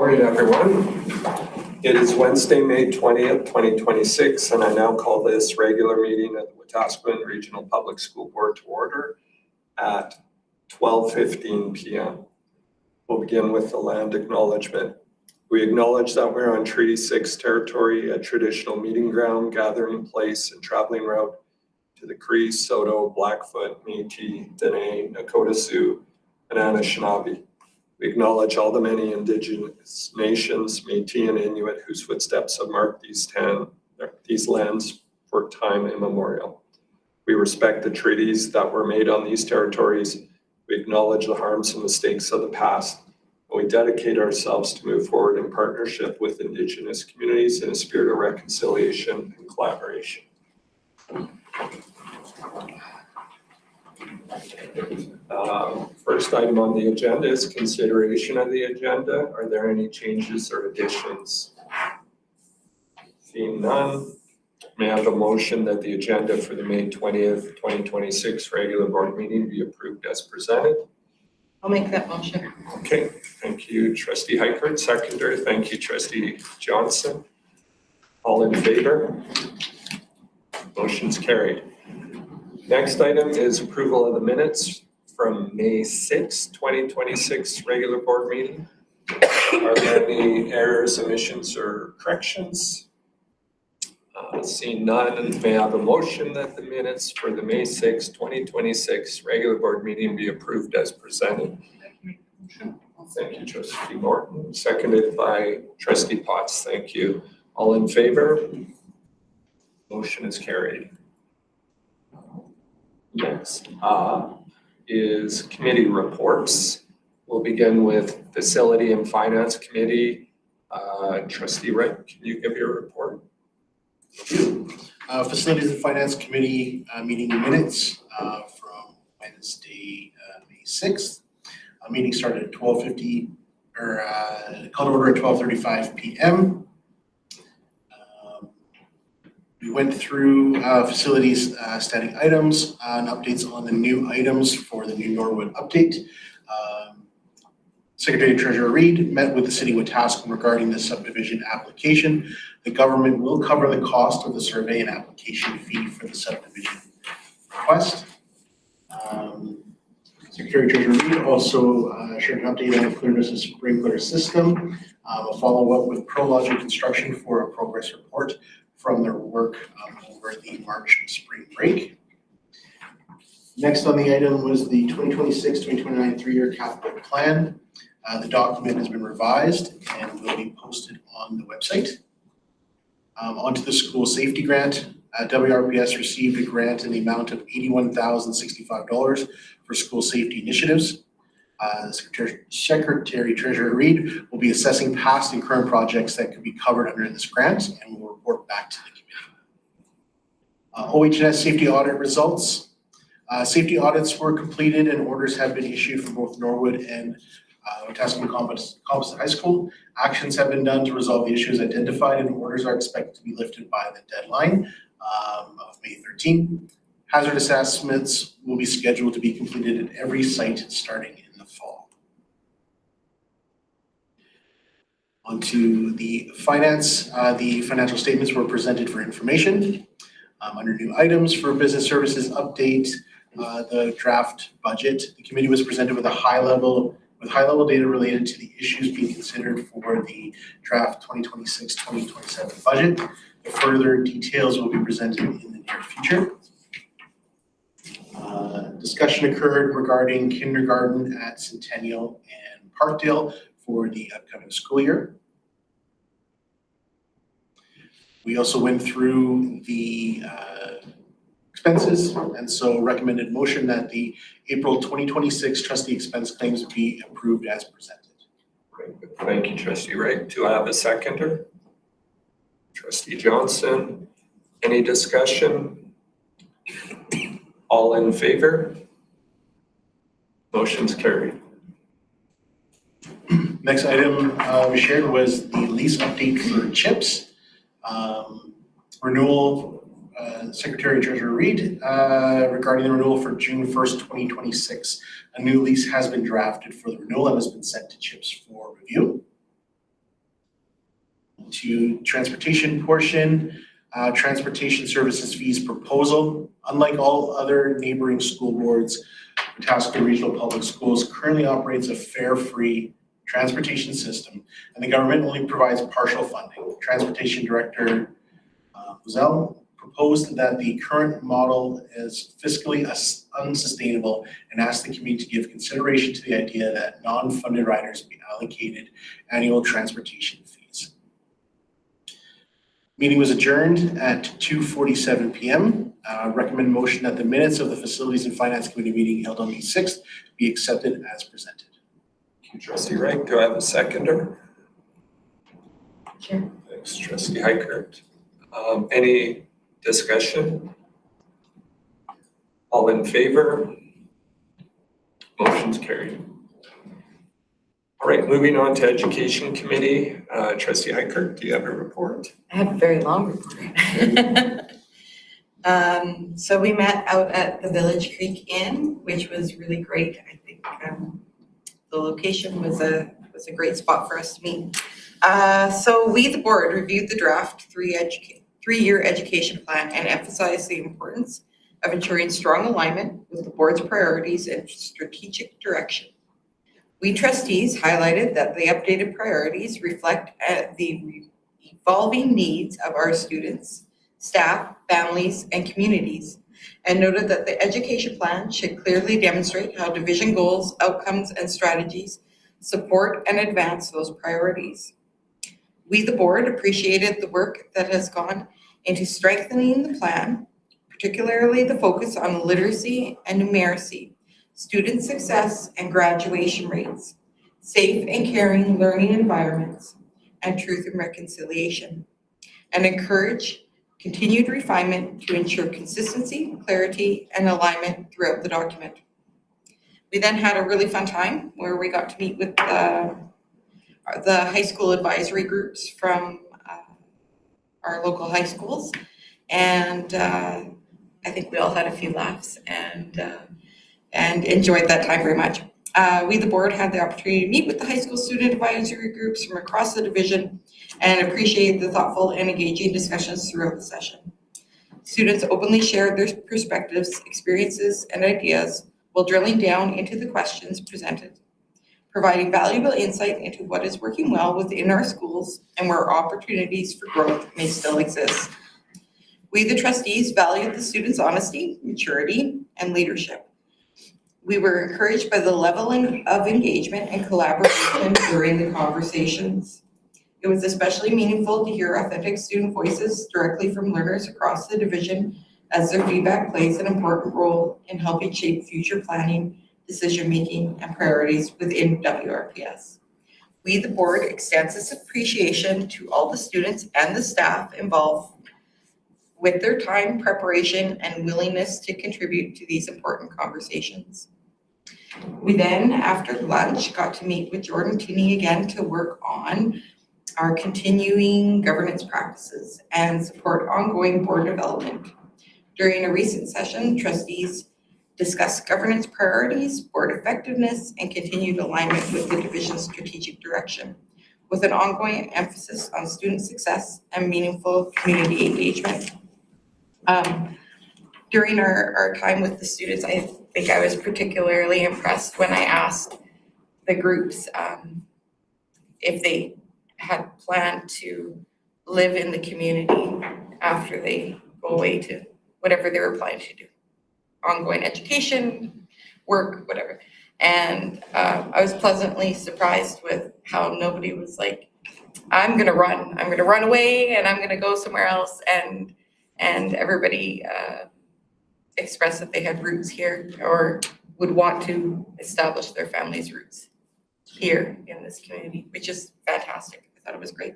Morning, everyone. It is Wednesday, May 20th, 2026, and I now call this regular meeting of the Wetaskiwin Regional Public School Board to order at 12:15 p.m. We'll begin with the land acknowledgement. We acknowledge that we're on Treaty 6 territory, a traditional meeting ground, gathering place, and traveling route to the Cree, Saulteaux, Blackfoot, Métis, Dene, Nakota Sioux, and Anishinaabe. We acknowledge all the many Indigenous nations, Métis and Inuit, whose footsteps have marked these lands for time immemorial. We respect the treaties that were made on these territories. We acknowledge the harms and mistakes of the past, and we dedicate ourselves to move forward in partnership with Indigenous communities in a spirit of reconciliation and collaboration. First item on the agenda is consideration of the agenda. Are there any changes or additions? Seeing none, may I have a motion that the agenda for the May 20th, 2026 regular board meeting be approved as presented? I'll make that motion. Okay, thank you, Trustee Heikert. Seconder, thank you, Trustee Johnson. All in favor? Motion's carried. Next item is approval of the minutes from May 6, 2026 regular board meeting. Are there any errors, omissions, or corrections? Seeing none, may I have a motion that the minutes for the May 6, 2026 regular board meeting be approved as presented? Thank you, Trustee Morton. Seconded by Trustee Potts. Thank you. All in favor? Motion is carried. Next is committee reports. We'll begin with Facility and Finance Committee. Trustee Wright, can you give your report? Facilities and Finance Committee meeting minutes from Wednesday, May 6th. Meeting started at 12:50 or called to order at 12:35 p.m. We went through facilities static items and updates on the new items for the new Norwood update. Secretary Treasurer Reid met with the City of Wetaskiwin regarding the subdivision application. The government will cover the cost of the survey and application fee for the subdivision request. Secretary Treasurer Reid also shared an update on the clearness of sprinkler system. A follow-up with ProLogic Construction for a progress report from their work over the March spring break. Next on the item was the 2026-2029 three-year capital plan. The document has been revised and will be posted on the website. Onto the school safety grant. WRPS received a grant in the amount of $81,065 for school safety initiatives. Secretary Treasurer Reid will be assessing past and current projects that could be covered under this grant and will report back to the committee. OH&S safety audit results. Safety audits were completed and orders have been issued for both Norwood and Wetaskiwin Composite High School. Actions have been done to resolve the issues identified and orders are expected to be lifted by the deadline of May 13. Hazard assessments will be scheduled to be completed at every site starting in the fall. Onto the finance. The financial statements were presented for information. Under new items for business services update, the draft budget. The committee was presented with high-level data related to the issues being considered for the draft 2026-2027 budget. The further details will be presented in the near future. Discussion occurred regarding kindergarten at Centennial and Parkdale for the upcoming school year. We also went through the expenses, and so recommended motion that the April 2026 trustee expense claims be approved as presented. Great. Thank you, Trustee Wright. Do I have a seconder? Trustee Johnson. Any discussion? All in favor? Motion's carried. Next item we shared was the lease update for CHIPS. Renewal, Secretary Treasurer Reid, regarding the renewal for June 1st, 2026. A new lease has been drafted for the renewal and has been sent to CHIPS for review. to transportation portion, transportation services fees proposal. Unlike all other neighboring school boards, Wetaskiwin Regional Public Schools currently operates a fare-free transportation system, and the government only provides partial funding. Transportation Director Lozelle proposed that the current model is fiscally unsustainable and asked the committee to give consideration to the idea that non-funded riders be allocated annual transportation fees. Meeting was adjourned at 2:47 p.m. Recommend motion that the minutes of the Facilities and Finance Committee meeting held on May 6th be accepted as presented. Thank you, Trustee Wright. Do I have a seconder? Sure. Thanks, Trustee Heikert. Any discussion? All in favor? Motion's carried. All right, moving on to Education Committee. Trustee Heikert, do you have a report? I have a very long report. So we met out at the Village Creek Inn, which was really great. I think the location was a great spot for us to meet. So we, the board, reviewed the draft three-year education plan and emphasized the importance of ensuring strong alignment with the board's priorities and strategic direction. We trustees highlighted that the updated priorities reflect the evolving needs of our students, staff, families, and communities, and noted that the education plan should clearly demonstrate how division goals, outcomes, and strategies support and advance those priorities. We, the board, appreciated the work that has gone into strengthening the plan, particularly the focus on literacy and numeracy, student success and graduation rates, safe and caring learning environments, and truth and reconciliation, and encourage continued refinement to ensure consistency, clarity, and alignment throughout the document. We then had a really fun time where we got to meet with the high school advisory groups from our local high schools, and I think we all had a few laughs and enjoyed that time very much. We, the board, had the opportunity to meet with the high school student advisory groups from across the division and appreciate the thoughtful and engaging discussions throughout the session. Students openly shared their perspectives, experiences, and ideas while drilling down into the questions presented, providing valuable insight into what is working well within our schools and where opportunities for growth may still exist. We, the trustees, valued the students' honesty, maturity, and leadership. We were encouraged by the level of engagement and collaboration during the conversations. It was especially meaningful to hear authentic student voices directly from learners across the division, as their feedback plays an important role in helping shape future planning, decision-making, and priorities within WRPS. We, the board, extends this appreciation to all the students and the staff involved with their time, preparation, and willingness to contribute to these important conversations. We then, after lunch, got to meet with Jordan Tooney again to work on our continuing governance practices and support ongoing board development. During a recent session, trustees discussed governance priorities, board effectiveness, and continued alignment with the division's strategic direction, with an ongoing emphasis on student success and meaningful community engagement. During our time with the students, I think I was particularly impressed when I asked the groups if they had planned to live in the community after they go away to whatever they were planning to do, ongoing education, work, whatever. And I was pleasantly surprised with how nobody was like, I'm gonna run away and I'm gonna go somewhere else. And everybody expressed that they had roots here or would want to establish their family's roots here in this community, which is fantastic. I thought it was great.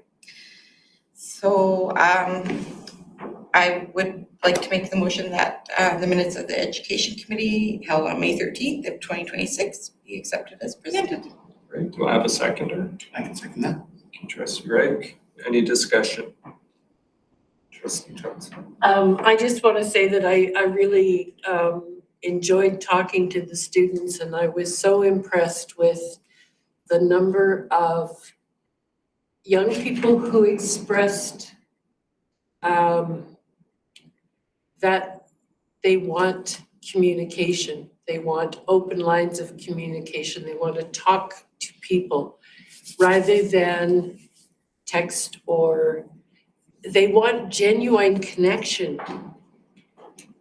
So I would like to make the motion that the minutes of the Education Committee held on May 13th of 2026 be accepted as presented. Great. Do I have a seconder? I can second that. Thank you, Trustee Wright. Any discussion? Trustee Johnson. I just want to say that I really enjoyed talking to the students, and I was so impressed with the number of young people who expressed that they want communication. They want open lines of communication. They want to talk to people rather than text, or they want genuine connection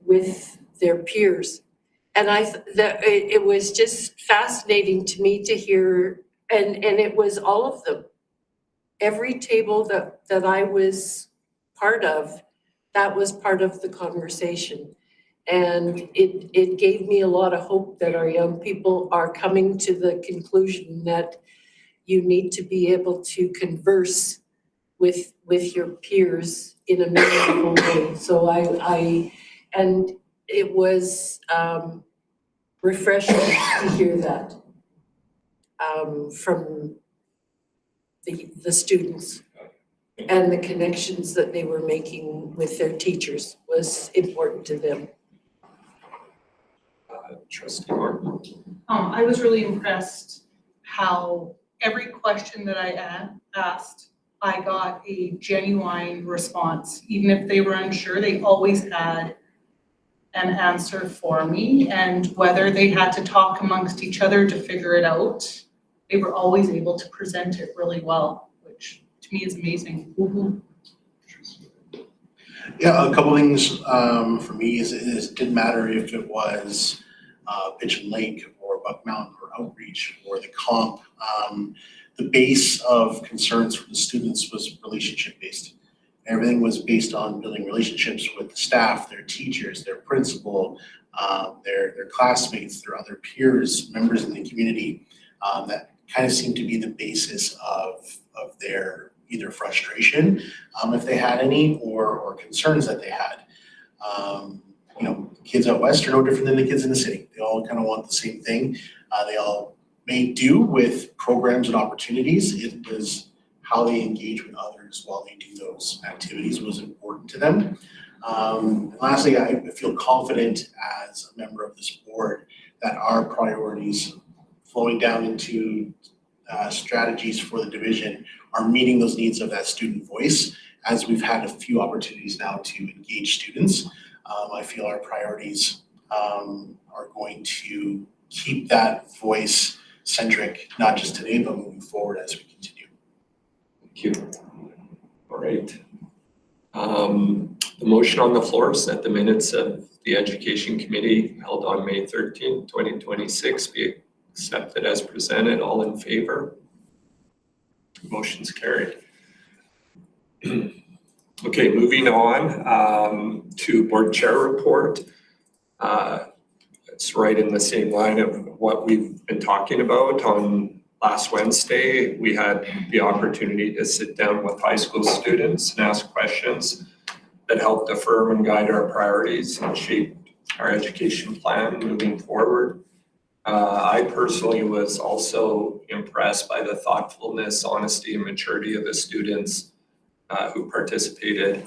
with their peers. And it was just fascinating to me to hear, and it was all of them. Every table that I was part of, that was part of the conversation. And it gave me a lot of hope that our young people are coming to the conclusion that you need to be able to converse with your peers in a meaningful way. So and it was refreshing to hear that from the students, and the connections that they were making with their teachers was important to them. Trustee Martin. I was really impressed how every question that I asked, I got a genuine response. Even if they were unsure, they always had an answer for me. And whether they had to talk amongst each other to figure it out, they were always able to present it really well, which to me is amazing. Yeah, a couple things for me is it didn't matter if it was Pigeon Lake or Buck Mountain or Outreach or the comp. The base of concerns for the students was relationship based. Everything was based on building relationships with the staff, their teachers, their principal, their classmates, their other peers, members in the community. That kind of seemed to be the basis of their either frustration, if they had any, or concerns that they had. Kids out west are no different than the kids in the city. They all kind of want the same thing. They all made do with programs and opportunities. It was how they engage with others while they do those activities was important to them. And lastly, I feel confident as a member of this board that our priorities flowing down into strategies for the division are meeting those needs of that student voice, as we've had a few opportunities now to engage students. I feel our priorities are going to keep that voice centric, not just today, but moving forward as we continue. Thank you. All right. The motion on the floor is that the minutes of the Education Committee held on May 13, 2026 be accepted as presented. All in favor? Motion's carried. Okay, moving on to board chair report. It's right in the same line of what we've been talking about. On last Wednesday, we had the opportunity to sit down with high school students and ask questions that helped affirm and guide our priorities and shape our education plan moving forward. I personally was also impressed by the thoughtfulness, honesty, and maturity of the students who participated.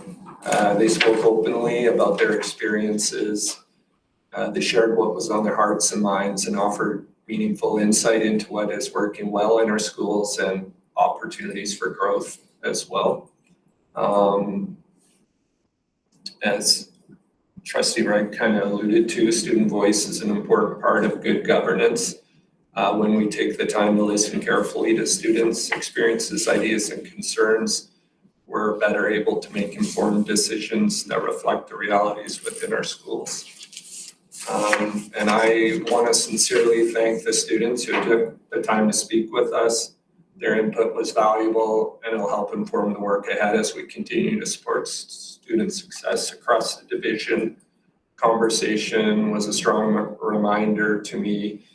They spoke openly about their experiences. They shared what was on their hearts and minds and offered meaningful insight into what is working well in our schools and opportunities for growth as well. As Trustee Wright kind of alluded to, student voice is an important part of good governance. When we take the time to listen carefully to students' experiences, ideas, and concerns, we're better able to make informed decisions that reflect the realities within our schools. And I want to sincerely thank the students who took the time to speak with us. Their input was valuable and it'll help inform the work ahead as we continue to support student success across the division. Conversation was a strong reminder to me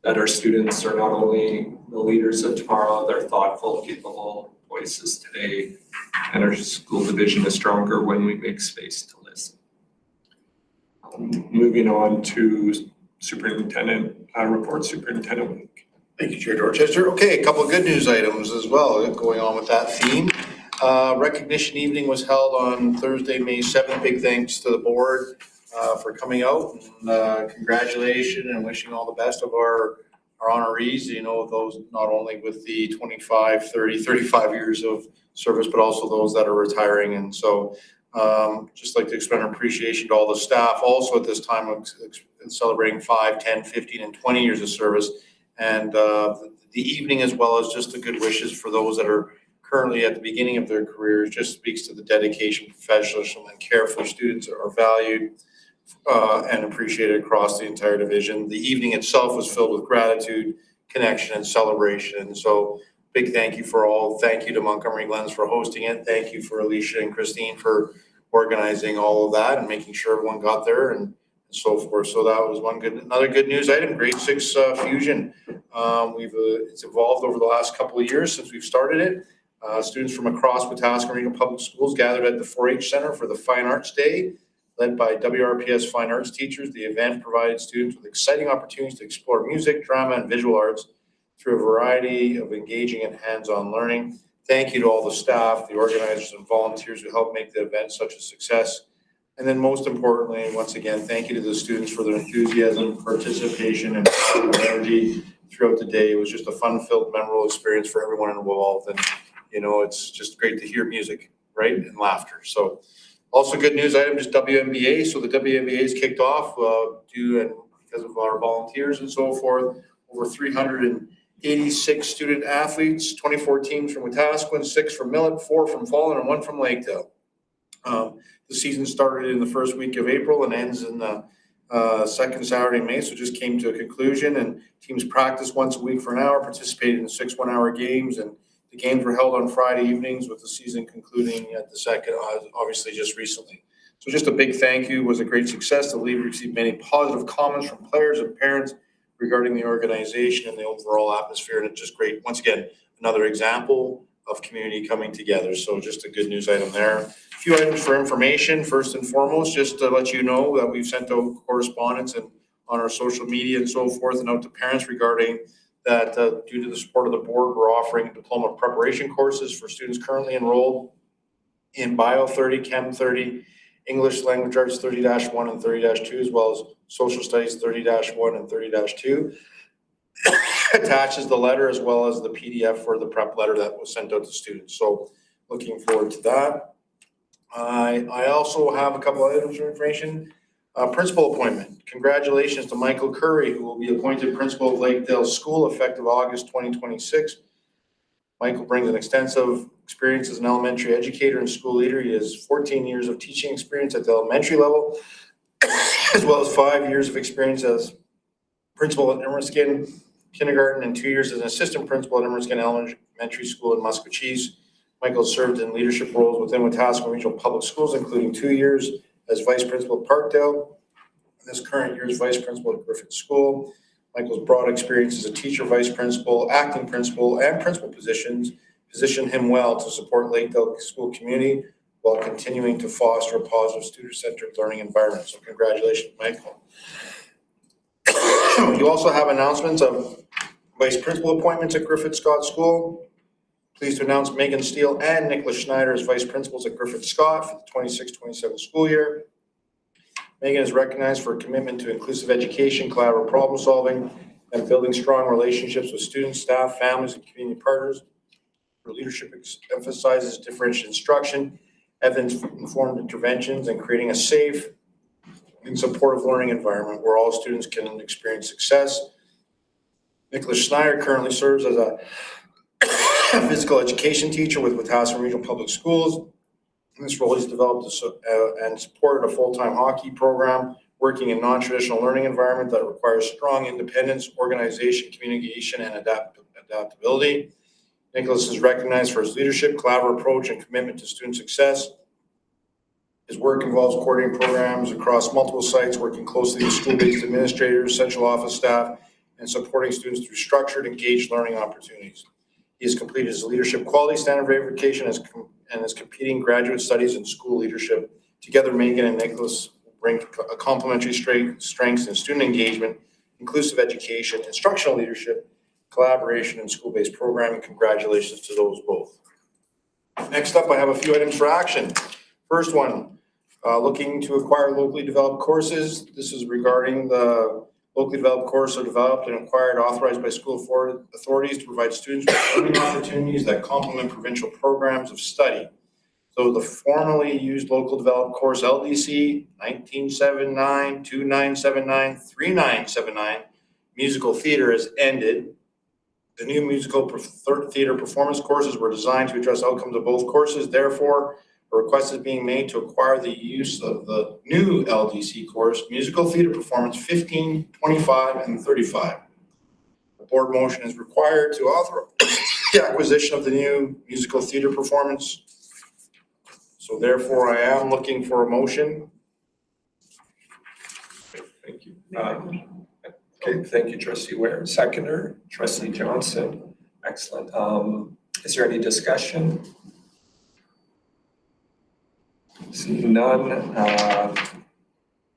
that our students are not only the leaders of tomorrow, they're thoughtful, capable voices today, and our school division is stronger when we make space to listen. Moving on to Superintendent report, Superintendent Wink. Thank you, Chair Dorchester. Okay, a couple of good news items as well going on with that theme. Recognition evening was held on Thursday, May 7th. Big thanks to the board for coming out, and congratulations and wishing all the best of our our honorees, those not only with the 25, 30, 35 years of service, but also those that are retiring. And so just like to extend our appreciation to all the staff also at this time of celebrating 5, 10, 15, and 20 years of service. And the evening, as well as just the good wishes for those that are currently at the beginning of their careers, just speaks to the dedication, professionalism, and care for students that are valued and appreciated across the entire division. The evening itself was filled with gratitude, connection, and celebration. And so big thank you for all. Thank you to Montgomery Glens for hosting it. Thank you for Alicia and Christine for organizing all of that and making sure everyone got there and so forth. So that was another good news item. Grade 6 Fusion. It's evolved over the last couple of years since we've started it. Students from across Wetaskiwin Regional Public Schools gathered at the 4-H Center for the Fine Arts Day, led by WRPS Fine Arts teachers. The event provided students with exciting opportunities to explore music, drama, and visual arts through a variety of engaging and hands-on learning. Thank you to all the staff, the organizers, and volunteers who helped make the event such a success. And then most importantly, once again, thank you to the students for their enthusiasm, participation, and energy throughout the day. It was just a fun-filled, memorable experience for everyone involved. And it's just great to hear music, right? And laughter. So also good news item, just WNBA. So the WNBA is kicked off because of our volunteers and so forth. Over 386 student athletes, 24 teams from Wetaskiwin, 6 from Millet, 4 from Fallen, and 1 from Laketail. The season started in the first week of April and ends in the second Saturday in May, so just came to a conclusion. And teams practiced once a week for an hour, participated in 6 one-hour games, and the games were held on Friday evenings, with the season concluding at the second, obviously just recently. So just a big thank you. It was a great success. The league received many positive comments from players and parents regarding the organization and the overall atmosphere, and it's just great. Once again, another example of community coming together. So just a good news item there. A few items for information. First and foremost, just to let you know that we've sent out correspondence and on our social media and so forth, and out to parents regarding that due to the support of the board, we're offering diploma preparation courses for students currently enrolled in Bio 30, Chem 30, English Language Arts 30-1 and 30-2, as well as Social Studies 30-1 and 30-2. Attaches the letter as well as the PDF for the prep letter that was sent out to students. So looking forward to that. I also have a couple of items of information. Principal appointment. Congratulations to Michael Curry, who will be appointed principal of Lakedale School effective August 2026. Michael brings an extensive experience as an elementary educator and school leader. He has 14 years of teaching experience at the elementary level, as well as 5 years of experience as principal at Immerskin Kindergarten and 2 years as an assistant principal at Immerskin Elementary School in Muskogee. Michael served in leadership roles within Wetaskiwin Regional Public Schools, including 2 years as vice principal at Parkdale, and this current year as vice principal at Griffith School. Michael's broad experience as a teacher, vice principal, acting principal, and principal positions position him well to support Lakedale school community while continuing to foster a positive student-centered learning environment. So congratulations, Michael. You also have announcements of vice principal appointments at Griffith Scott School. Pleased to announce Megan Steele and Nicholas Schneider as vice principals at Griffith Scott for the 26-27 school year. Megan is recognized for a commitment to inclusive education, collaborative problem solving, and building strong relationships with students, staff, families, and community partners. Her leadership emphasizes differentiated instruction, evidence-informed interventions, and creating a safe and supportive learning environment where all students can experience success. Nicholas Schneider currently serves as a physical education teacher with Wetaskiwin Regional Public Schools. In this role, he's developed and supported a full-time hockey program, working in non-traditional learning environment that requires strong independence, organization, communication, and adaptability. Nicholas is recognized for his leadership, collaborative approach, and commitment to student success. His work involves coordinating programs across multiple sites, working closely with school-based administrators, central office staff, and supporting students through structured, engaged learning opportunities. He has completed his leadership quality standard verification and is competing graduate studies in school leadership. Together, Megan and Nicholas bring a complementary strengths in student engagement, inclusive education, instructional leadership, collaboration, and school-based programming. Congratulations to those both. Next up, I have a few items for action. First one, looking to acquire locally developed courses. This is regarding the Locally developed courses are developed and acquired, authorized by school authorities to provide students with learning opportunities that complement provincial programs of study. So the formerly used local developed course LDC 1979, 2979, 3979 musical theater has ended. The new musical theater performance courses were designed to address outcomes of both courses. Therefore, a request is being made to acquire the use of the new LDC course, Musical Theater Performance 15, 25, and 35. The board motion is required to authorize the acquisition of the new musical theater performance. So therefore, I am looking for a motion. Thank you. Okay, thank you, trustee Ware. Seconder, trustee Johnson. Excellent. Is there any discussion? Seeing none,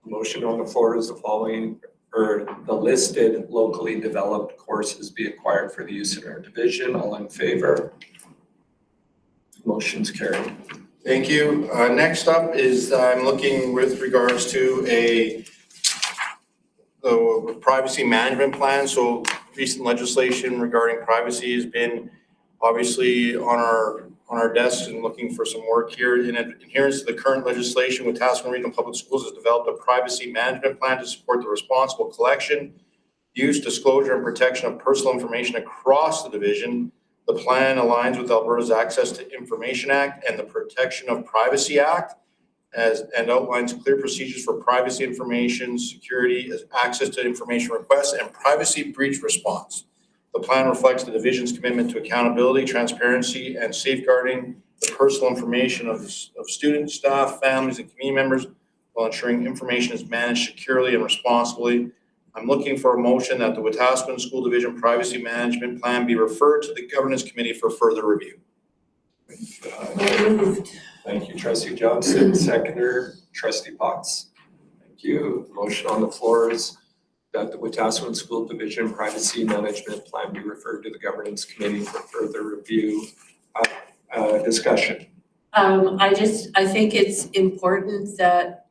motion on the floor is the following, or the listed locally developed courses be acquired for the use in our division. All in favor? Motion's carried. Thank you. Next up is I'm looking with regards to the privacy management plan. So recent legislation regarding privacy has been obviously on our desks and looking for some work here. In adherence to the current legislation, Wetaskiwin Regional Public Schools has developed a privacy management plan to support the responsible collection, use, disclosure, and protection of personal information across the division. The plan aligns with Alberta's Access to Information Act and the Protection of Privacy Act and outlines clear procedures for privacy information, security, access to information requests, and privacy breach response. The plan reflects the division's commitment to accountability, transparency, and safeguarding the personal information of students, staff, families, and community members while ensuring information is managed securely and responsibly. I'm looking for a motion that the Wetaskiwin School Division Privacy Management Plan be referred to the Governance Committee for further review. Thank you, trustee Johnson. Seconder, trustee Potts. Thank you. Motion on the floor is that the Wetaskiwin School Division Privacy Management Plan be referred to the Governance Committee for further review. Discussion. I think it's important that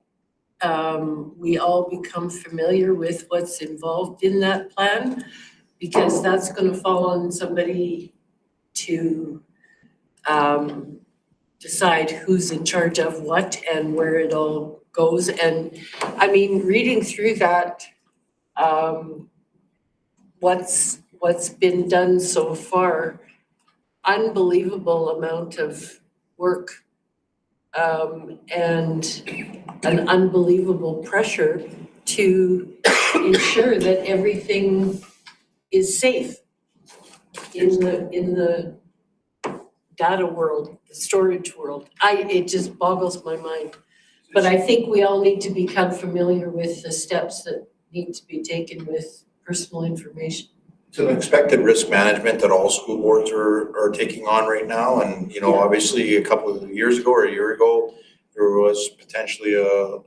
we all become familiar with what's involved in that plan, because that's going to fall on somebody to decide who's in charge of what and where it all goes. And I mean, reading through that, what's been done so far, unbelievable amount of work and an unbelievable pressure to ensure that everything is safe in the data world, the storage world. It just boggles my mind. But I think we all need to become familiar with the steps that need to be taken with personal information. It's an expected risk management that all school boards are taking on right now. And, you know, obviously a couple of years ago or a year ago, there was potentially a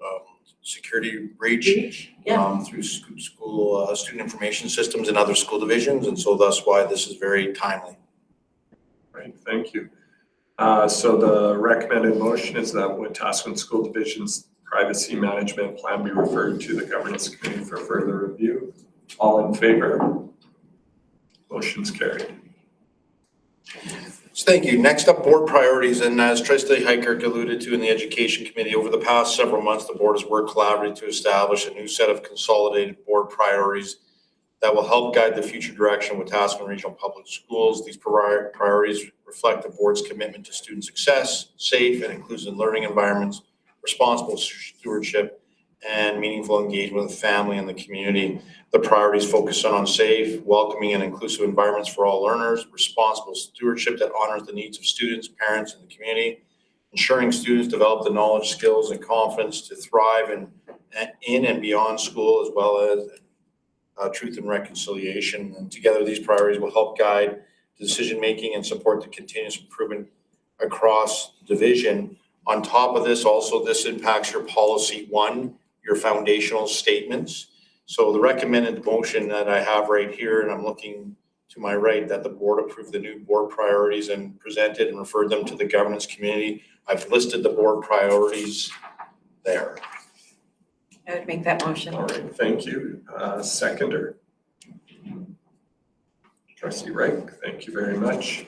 security breach through school student information systems and other school divisions. And so that's why this is very timely. Right, thank you. So the recommended motion is that Wetaskiwin School Division's Privacy Management Plan be referred to the Governance Committee for further review. All in favor? Motion's carried. So thank you. Next up, board priorities. And as Trustee Heikert alluded to in the Education Committee, over the past several months, the board has worked collaboratively to establish a new set of consolidated board priorities that will help guide the future direction of Wetaskiwin Regional Public Schools. These priorities reflect the board's commitment to student success, safe and inclusive learning environments, responsible stewardship, and meaningful engagement with the family and the community. The priorities focus on safe, welcoming, and inclusive environments for all learners, responsible stewardship that honors the needs of students, parents, and the community, ensuring students develop the knowledge, skills, and confidence to thrive in and beyond school, as well as truth and reconciliation. And together, these priorities will help guide decision-making and support the continuous improvement across the division. On top of this, also, this impacts your policy one, your foundational statements. So the recommended motion that I have right here, and I'm looking to my right, that the board approve the new board priorities and presented and referred them to the governance committee. I've listed the board priorities there. I would make that motion. All right, thank you. Seconder? Trustee Reich, thank you very much.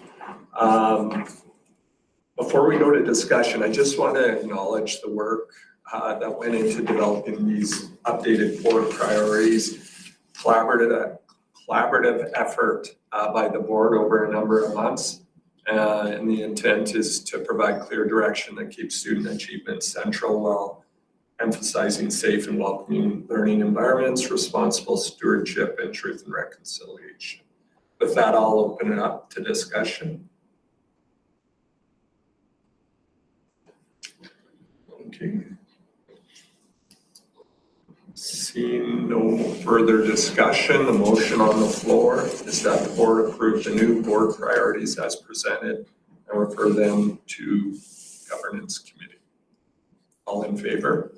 Before we go to discussion, I just want to acknowledge the work that went into developing these updated board priorities. Collaborative effort by the board over a number of months. And the intent is to provide clear direction that keeps student achievement central while emphasizing safe and welcoming learning environments, responsible stewardship, and truth and reconciliation. With that, I'll open it up to discussion. Okay. Seeing no further discussion, the motion on the floor is that the board approve the new board priorities as presented and refer them to governance committee. All in favor?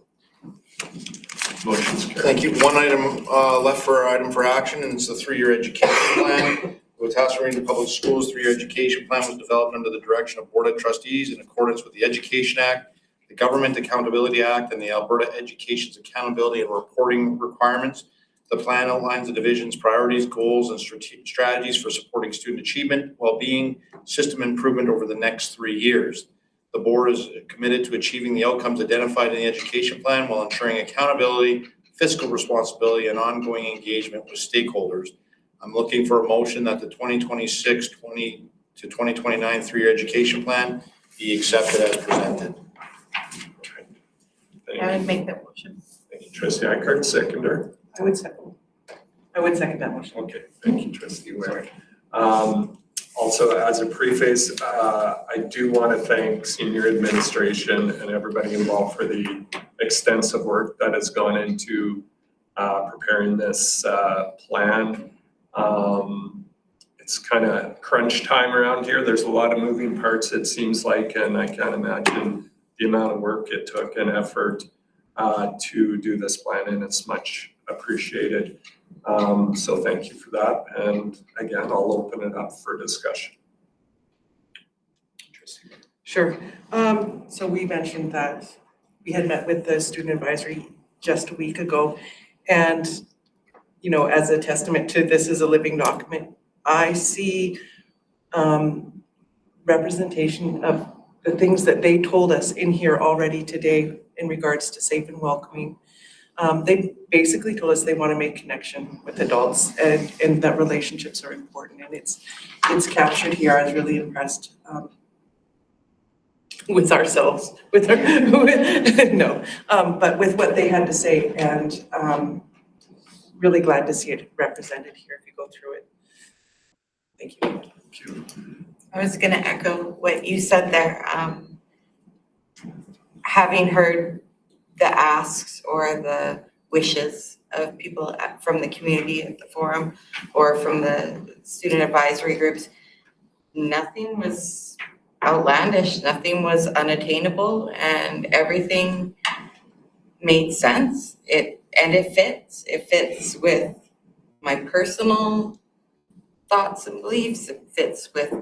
Motion's carried. Thank you. One item left for action, and it's the 3-year education plan. The Wetaskiwin Regional Public Schools 3-year education plan was developed under the direction of Board of Trustees in accordance with the Education Act, the Government Accountability Act, and the Alberta Education's Accountability and Reporting Requirements. The plan outlines the division's priorities, goals, and strategies for supporting student achievement, well-being, system improvement over the next 3 years. The board is committed to achieving the outcomes identified in the education plan while ensuring accountability, fiscal responsibility, and ongoing engagement with stakeholders. I'm looking for a motion that the 2026 to 2029 3-year education plan be accepted as presented. I would make that motion. Thank you, Trustee Eckhart, seconder. I would second that motion. Okay, thank you, Trustee Ware. Also, as a preface, I do want to thank senior administration and everybody involved for the extensive work that has gone into preparing this plan. It's kind of crunch time around here. There's a lot of moving parts, it seems like, and I can't imagine the amount of work it took and effort to do this plan, and it's much appreciated. So thank you for that. And again, I'll open it up for discussion. Sure. So we mentioned that we had met with the student advisory just a week ago. And, you know, as a testament to this is a living document, I see representation of the things that they told us in here already today in regards to safe and welcoming. They basically told us they want to make connection with adults and that relationships are important, and it's captured here. I was really impressed with ourselves, but with what they had to say, and really glad to see it represented here if you go through it. Thank you. Thank you. I was gonna echo what you said there. Having heard the asks or the wishes of people from the community at the forum or from the student advisory groups, nothing was outlandish, nothing was unattainable, and everything made sense. It fits. It fits with my personal thoughts and beliefs. It fits with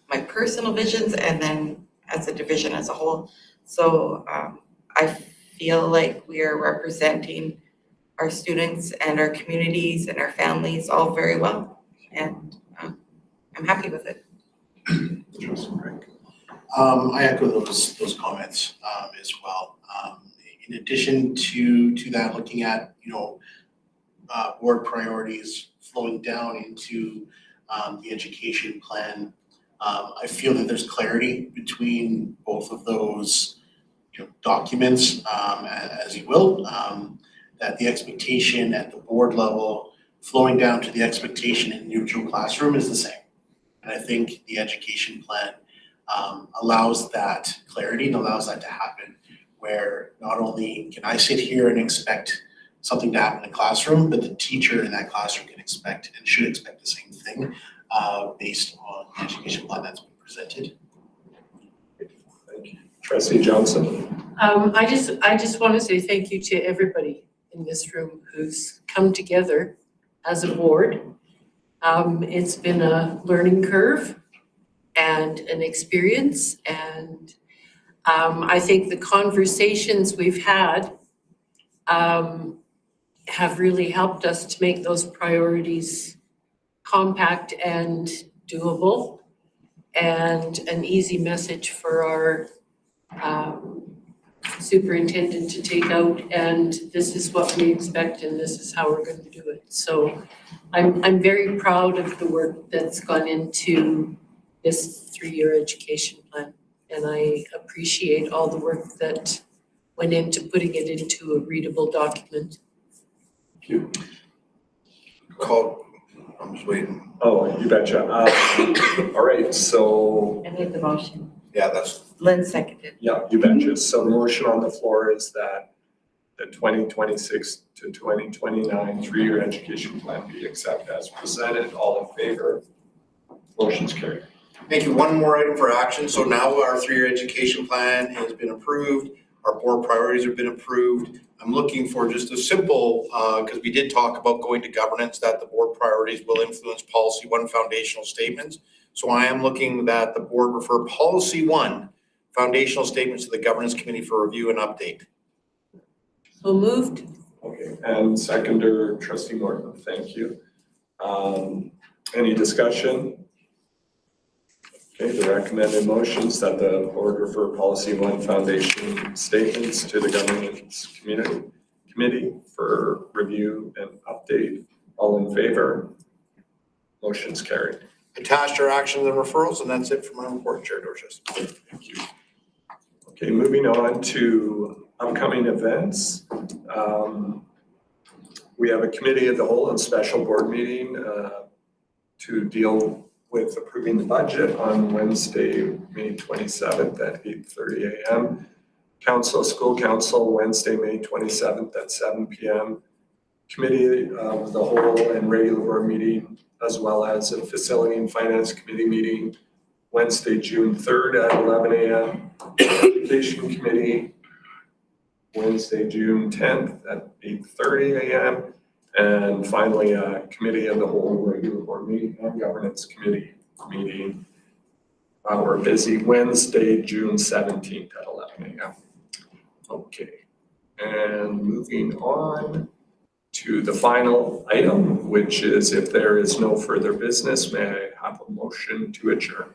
my personal visions, and then as a division as a whole. So I feel like we are representing our students and our communities and our families all very well, and I'm happy with it. I echo those comments as well. In addition to that, looking at, you know, board priorities flowing down into the education plan, I feel that there's clarity between both of those, you know, documents, as you will, that the expectation at the board level flowing down to the expectation in neutral classroom is the same. And I think the education plan allows that clarity and allows that to happen, where not only can I sit here and expect something to happen in the classroom, but the teacher in that classroom can expect and should expect the same thing based on the education plan that's been presented. Thank you. Trustee Johnson. I just want to say thank you to everybody in this room who's come together as a board. It's been a learning curve and an experience, and I think the conversations we've had have really helped us to make those priorities compact and doable, and an easy message for our superintendent to take out, and this is what we expect and this is how we're going to do it. So I'm very proud of the work that's gone into this 3-year education plan, and I appreciate all the work that went into putting it into a readable document. I'm just waiting. Oh, you betcha. All right, so, I made the motion. Yeah, that's, Lynn seconded. yeah, you betcha. So the motion on the floor is that the 2026 to 2029 3-year education plan be accepted as presented. All in favor? Motion's carried. thank you. One more item for action. So now our 3-year education plan has been approved. Our board priorities have been approved. I'm looking for just a simple, because we did talk about going to governance, that the board priorities will influence policy 1 foundational statements. So I am looking that the board refer policy 1 foundational statements to the governance committee for review and update. So moved. Okay, and seconder, trustee Morton, thank you. Any discussion? Okay, the recommended motions that the board refer policy 1 foundation statements to the governance committee for review and update. All in favor? Motion's carried. Attached are actions and referrals, and that's it for my report, Chair Dorcas. Thank you. Okay, moving on to upcoming events. We have a committee of the whole and special board meeting to deal with approving the budget on Wednesday, May 27th at 8:30 a.m. School council, Wednesday, May 27th at 7 p.m. Committee of the whole and regular board meeting, as well as a facility and finance committee meeting, Wednesday, June 3rd at 11 a.m. Education committee, Wednesday, June 10th at 8:30 a.m. And finally, a committee of the whole regular board meeting and governance committee meeting. We're busy Wednesday, June 17th at 11 a.m. Okay, and moving on to the final item, which is if there is no further business, may I have a motion to adjourn?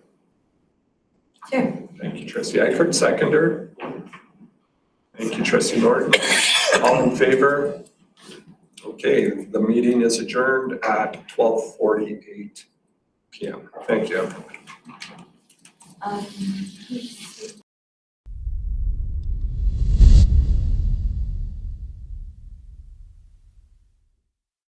Sure. Thank you, trustee Eckert, seconder. Thank you, trustee Norton. All in favor? Okay, the meeting is adjourned at 12:48 p.m. Thank you.